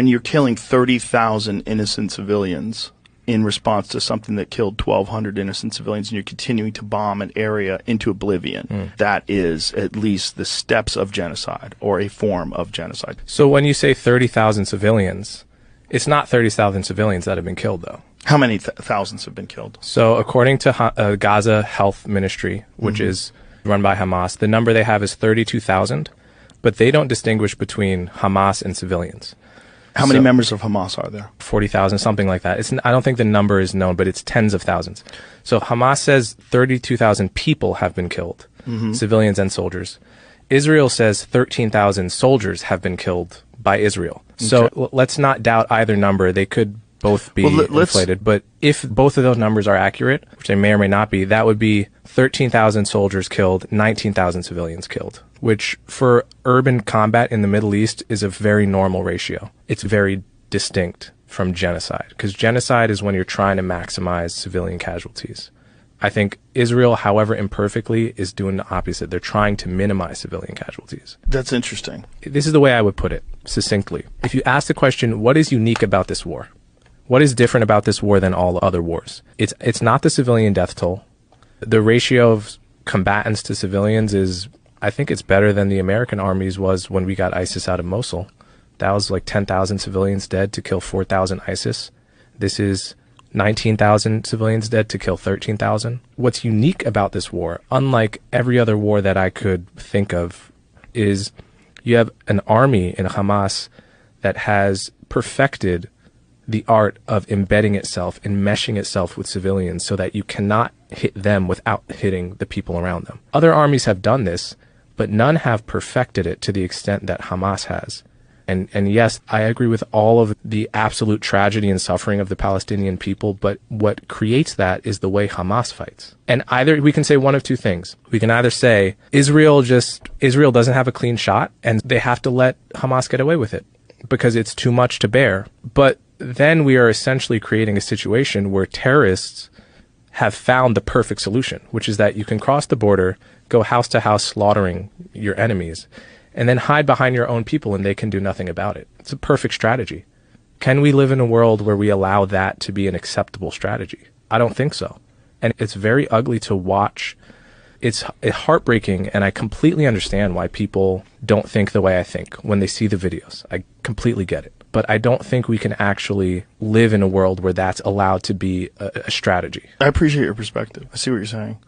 When you're killing 30,000 innocent civilians in response to something that killed 1,200 innocent civilians, and you're continuing to bomb an area into oblivion, that is at least the steps of genocide, or a form of genocide. So when you say 30,000 civilians, it's not 30,000 civilians that have been killed, though. How many thousands have been killed? So according to Gaza Health Ministry, which is run by Hamas, the number they have is 32,000, but they don't distinguish between Hamas and civilians. How many members of Hamas are there? 40,000, something like that. I don't think the number is known, but it's tens of thousands. So Hamas says 32,000 people have been killed, civilians and soldiers. Israel says 13,000 soldiers have been killed by Israel. So let's not doubt either number. They could both be inflated. But if both of those numbers are accurate, which they may or may not be, that would be 13,000 soldiers killed, 19,000 civilians killed, which for urban combat in the Middle East is a very normal ratio. It's very distinct from genocide, because genocide is when you're trying to maximize civilian casualties. I think Israel, however imperfectly, is doing the opposite. They're trying to minimize civilian casualties. That's interesting. This is the way I would put it, succinctly. If you ask the question, what is unique about this war? What is different about this war than all other wars? It's not the civilian death toll. The ratio of combatants to civilians is, I think it's better than the American armies was when we got ISIS out of Mosul. That was like 10,000 civilians dead to kill 4,000 ISIS. This is 19,000 civilians dead to kill 13,000. What's unique about this war, unlike every other war that I could think of, is you have an army in Hamas that has perfected the art of embedding itself and meshing itself with civilians so that you cannot hit them without hitting the people around them. Other armies have done this, but none have perfected it to the extent that Hamas has. And yes, I agree with all of the absolute tragedy and suffering of the Palestinian people, but what creates that is the way Hamas fights. And either we can say one of two things. We can either say Israel doesn't have a clean shot and they have to let Hamas get away with it because it's too much to bear. But then we are essentially creating a situation where terrorists have found the perfect solution, which is that you can cross the border, go house to house slaughtering your enemies, and then hide behind your own people and they can do nothing about it. It's a perfect strategy. Can we live in a world where we allow that to be an acceptable strategy? I don't think so. And it's very ugly to watch. It's heartbreaking, and I completely understand why people don't think the way I think when they see the videos. I completely get it. But I don't think we can actually live in a world where that's allowed to be a strategy. I appreciate your perspective. I see what you're saying.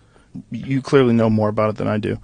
You clearly know more about it than I do.